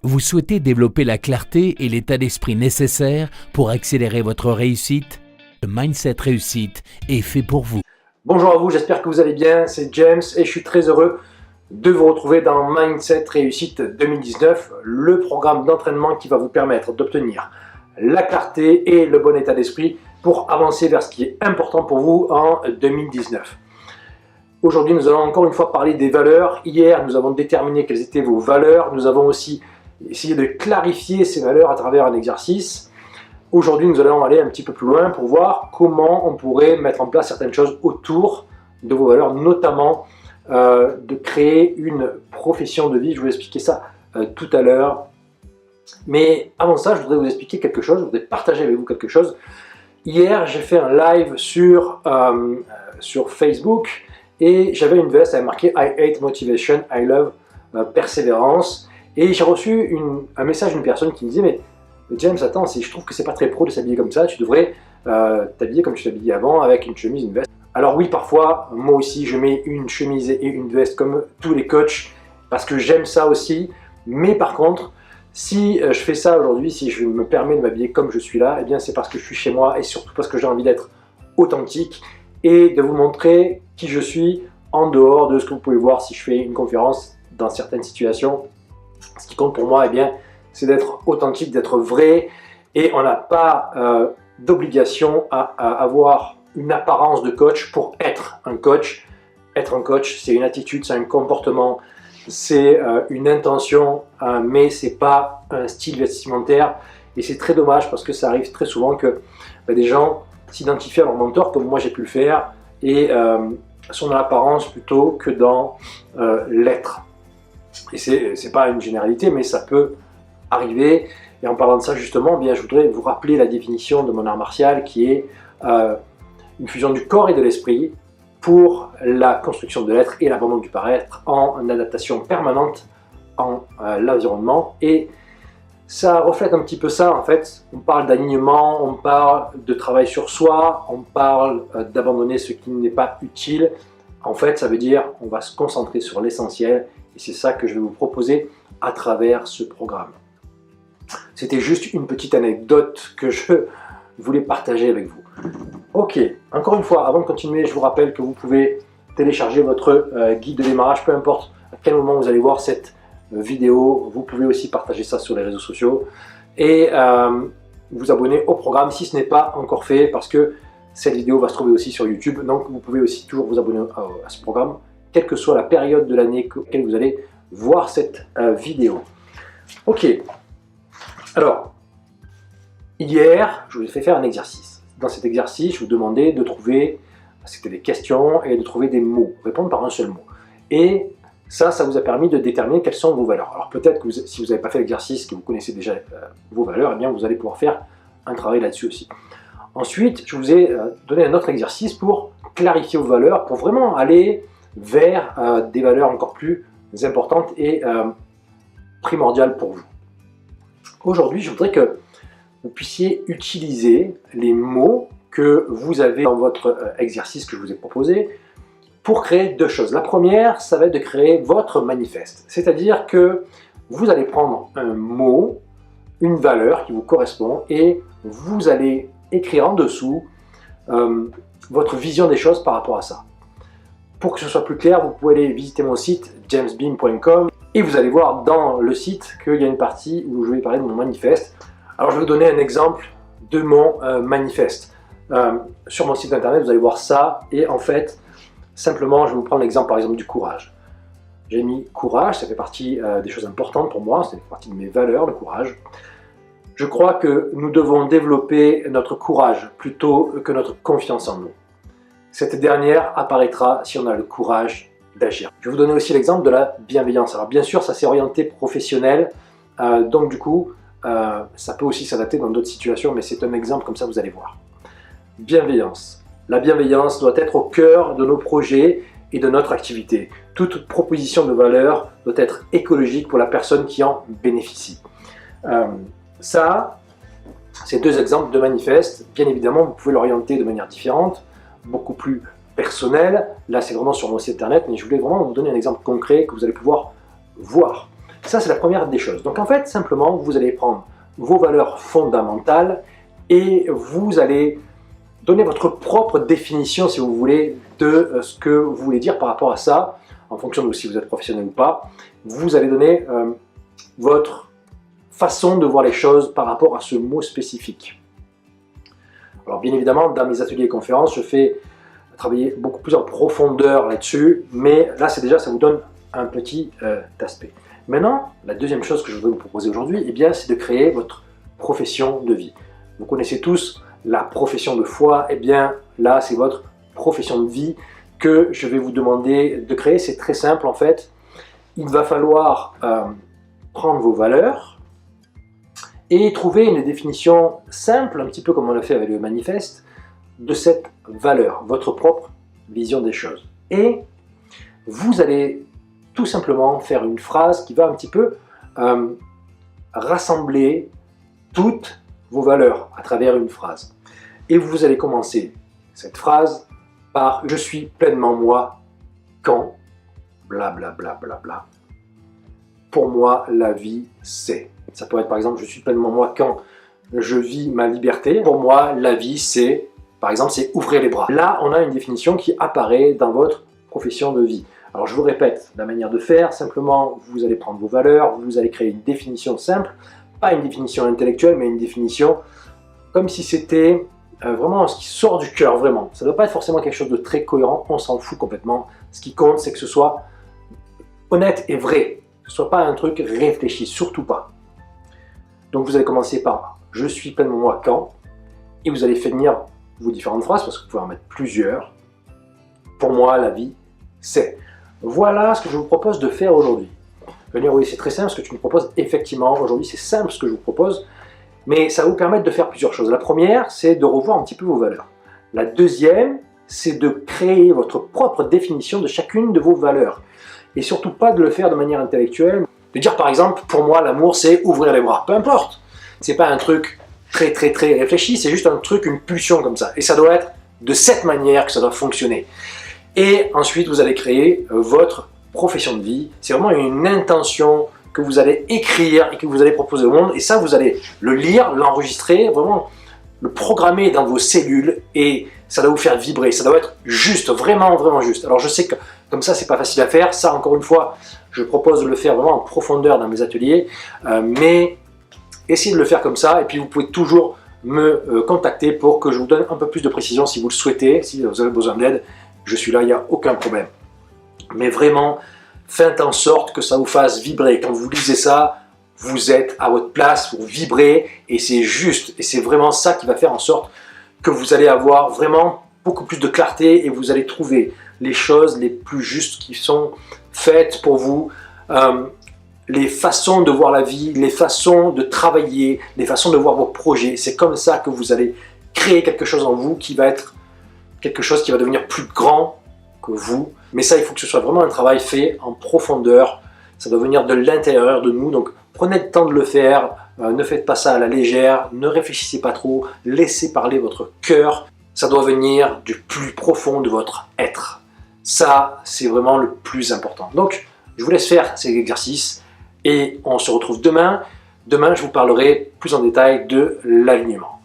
Vous souhaitez développer la clarté et l'état d'esprit nécessaires pour accélérer votre réussite? Le Mindset Réussite est fait pour vous. Bonjour à vous, j'espère que vous allez bien, c'est James et je suis très heureux de vous retrouver dans Mindset Réussite 2019, le programme d'entraînement qui va vous permettre d'obtenir la clarté et le bon état d'esprit pour avancer vers ce qui est important pour vous en 2019. Aujourd'hui, nous allons encore une fois parler des valeurs. Hier, nous avons déterminé quelles étaient vos valeurs. Nous avons aussi essayé de clarifier ces valeurs à travers un exercice. Aujourd'hui, nous allons aller un petit peu plus loin pour voir comment on pourrait mettre en place certaines choses autour de vos valeurs, notamment de créer une profession de vie. Je vais vous expliquer ça tout à l'heure. Mais avant ça, je voudrais vous expliquer quelque chose, je voudrais partager avec vous quelque chose. Hier, j'ai fait un live sur Facebook et j'avais une veste, elle avait marqué I hate motivation, I love persévérance. Et j'ai reçu un message d'une personne qui me disait « Mais James, attends, je trouve que c'est pas très pro de s'habiller comme ça, tu devrais t'habiller comme tu t'habillais avant, avec une chemise, une veste. » Alors oui, parfois, moi aussi, je mets une chemise et une veste comme tous les coachs, parce que j'aime ça aussi. Mais par contre, si je fais ça aujourd'hui, si je me permets de m'habiller comme je suis là, eh bien c'est parce que je suis chez moi et surtout parce que j'ai envie d'être authentique et de vous montrer qui je suis en dehors de ce que vous pouvez voir si je fais une conférence dans certaines situations. Ce qui compte pour moi, eh bien, c'est d'être authentique, d'être vrai, et on n'a pas d'obligation à avoir une apparence de coach pour être un coach. Être un coach, c'est une attitude, c'est un comportement, c'est une intention, mais c'est pas un style vestimentaire. Et c'est très dommage parce que ça arrive très souvent que des gens s'identifient à leur mentor, comme moi j'ai pu le faire, et sont dans l'apparence plutôt que dans l'être. Et c'est pas une généralité, mais ça peut arriver. Et en parlant de ça justement, eh bien, je voudrais vous rappeler la définition de mon art martial qui est une fusion du corps et de l'esprit pour la construction de l'être et l'abandon du paraître en adaptation permanente en l'environnement. Et ça reflète un petit peu ça en fait. On parle d'alignement, on parle de travail sur soi, on parle d'abandonner ce qui n'est pas utile. En fait, ça veut dire on va se concentrer sur l'essentiel. Et c'est ça que je vais vous proposer à travers ce programme. C'était juste une petite anecdote que je voulais partager avec vous. Ok, encore une fois, avant de continuer, je vous rappelle que vous pouvez télécharger votre guide de démarrage, peu importe à quel moment vous allez voir cette vidéo. Vous pouvez aussi partager ça sur les réseaux sociaux et vous abonner au programme si ce n'est pas encore fait, parce que cette vidéo va se trouver aussi sur YouTube. Donc vous pouvez aussi toujours vous abonner à ce programme, quelle que soit la période de l'année auquel vous allez voir cette vidéo. Ok, alors, hier, je vous ai fait faire un exercice. Dans cet exercice, je vous demandais de trouver, c'était des questions, et de trouver des mots, répondre par un seul mot. Et ça vous a permis de déterminer quelles sont vos valeurs. Alors peut-être que si vous n'avez pas fait l'exercice, que vous connaissez déjà vos valeurs, eh bien vous allez pouvoir faire un travail là-dessus aussi. Ensuite, je vous ai donné un autre exercice pour clarifier vos valeurs, pour vraiment aller vers des valeurs encore plus importantes et primordiales pour vous. Aujourd'hui, je voudrais que vous puissiez utiliser les mots que vous avez dans votre exercice que je vous ai proposé pour créer deux choses. La première, ça va être de créer votre manifeste. C'est-à-dire que vous allez prendre un mot, une valeur qui vous correspond et vous allez écrire en dessous votre vision des choses par rapport à ça. Pour que ce soit plus clair, vous pouvez aller visiter mon site jamesbeam.com et vous allez voir dans le site qu'il y a une partie où je vais parler de mon manifeste. Alors je vais vous donner un exemple de mon manifeste. Sur mon site internet, vous allez voir ça et en fait, simplement, je vais vous prendre l'exemple par exemple du courage. J'ai mis courage, ça fait partie des choses importantes pour moi, ça fait partie de mes valeurs, le courage. Je crois que nous devons développer notre courage plutôt que notre confiance en nous. Cette dernière apparaîtra si on a le courage d'agir. Je vais vous donner aussi l'exemple de la bienveillance. Alors bien sûr, ça c'est orienté professionnel, donc du coup, ça peut aussi s'adapter dans d'autres situations, mais c'est un exemple comme ça, vous allez voir. Bienveillance. La bienveillance doit être au cœur de nos projets et de notre activité. Toute proposition de valeur doit être écologique pour la personne qui en bénéficie. Ça, c'est deux exemples de manifeste. Bien évidemment, vous pouvez l'orienter de manière différente, beaucoup plus personnelle. Là, c'est vraiment sur mon site internet, mais je voulais vraiment vous donner un exemple concret que vous allez pouvoir voir. Ça, c'est la première des choses. Donc en fait, simplement, vous allez prendre vos valeurs fondamentales et vous allez donner votre propre définition, si vous voulez, de ce que vous voulez dire par rapport à ça, en fonction de si vous êtes professionnel ou pas. Vous allez donner votre façon de voir les choses par rapport à ce mot spécifique. Alors bien évidemment, dans mes ateliers et conférences, je fais travailler beaucoup plus en profondeur là-dessus, mais là, c'est déjà, ça vous donne un petit aspect. Maintenant, la deuxième chose que je voudrais vous proposer aujourd'hui, eh bien, c'est de créer votre profession de vie. Vous connaissez tous la profession de foi, eh bien, là, c'est votre profession de vie que je vais vous demander de créer. C'est très simple, en fait. Il va falloir prendre vos valeurs et trouver une définition simple, un petit peu comme on l'a fait avec le manifeste, de cette valeur, votre propre vision des choses. Et vous allez tout simplement faire une phrase qui va un petit peu rassembler toutes vos valeurs à travers une phrase. Et vous allez commencer cette phrase par « Je suis pleinement moi quand blablabla bla bla bla. Pour moi, la vie, c'est... » Ça peut être par exemple « Je suis pleinement moi quand je vis ma liberté. Pour moi, la vie, c'est... » Par exemple, c'est ouvrir les bras. Là, on a une définition qui apparaît dans votre profession de vie. Alors, je vous répète, la manière de faire, simplement, vous allez prendre vos valeurs, vous allez créer une définition simple, pas une définition intellectuelle, mais une définition comme si c'était vraiment ce qui sort du cœur, vraiment. Ça ne doit pas être forcément quelque chose de très cohérent, on s'en fout complètement. Ce qui compte, c'est que ce soit honnête et vrai, que ce ne soit pas un truc réfléchi, surtout pas. Donc, vous allez commencer par « Je suis pleinement moi quand » et vous allez finir vos différentes phrases, parce que vous pouvez en mettre plusieurs. Pour moi, la vie, c'est... Voilà ce que je vous propose de faire aujourd'hui. Vous allez dire, oui, c'est très simple ce que tu me proposes. Effectivement, aujourd'hui, c'est simple ce que je vous propose, mais ça va vous permettre de faire plusieurs choses. La première, c'est de revoir un petit peu vos valeurs. La deuxième, c'est de créer votre propre définition de chacune de vos valeurs. Et surtout pas de le faire de manière intellectuelle. De dire, par exemple, pour moi, l'amour, c'est ouvrir les bras. Peu importe. C'est pas un truc très réfléchi, c'est juste un truc, une pulsion comme ça. Et ça doit être de cette manière que ça doit fonctionner. Et ensuite, vous allez créer votre profession de vie. C'est vraiment une intention que vous allez écrire et que vous allez proposer au monde. Et ça, vous allez le lire, l'enregistrer, vraiment le programmer dans vos cellules et ça doit vous faire vibrer. Ça doit être juste, vraiment juste. Alors, je sais que comme ça, c'est pas facile à faire. Ça, encore une fois, je propose de le faire vraiment en profondeur dans mes ateliers. Mais essayez de le faire comme ça et puis vous pouvez toujours me contacter pour que je vous donne un peu plus de précision si vous le souhaitez, si vous avez besoin d'aide. Je suis là, il n'y a aucun problème. Mais vraiment, faites en sorte que ça vous fasse vibrer. Quand vous lisez ça, vous êtes à votre place, vous vibrez et c'est juste. Et c'est vraiment ça qui va faire en sorte que vous allez avoir vraiment beaucoup plus de clarté et vous allez trouver les choses les plus justes qui sont faites pour vous. Les façons de voir la vie, les façons de travailler, les façons de voir vos projets. C'est comme ça que vous allez créer quelque chose en vous qui va être quelque chose qui va devenir plus grand que vous. Mais ça, il faut que ce soit vraiment un travail fait en profondeur. Ça doit venir de l'intérieur de nous. Donc, prenez le temps de le faire. Ne faites pas ça à la légère. Ne réfléchissez pas trop. Laissez parler votre cœur. Ça doit venir du plus profond de votre être. Ça, c'est vraiment le plus important. Donc, je vous laisse faire ces exercices et on se retrouve demain. Demain, je vous parlerai plus en détail de l'alignement.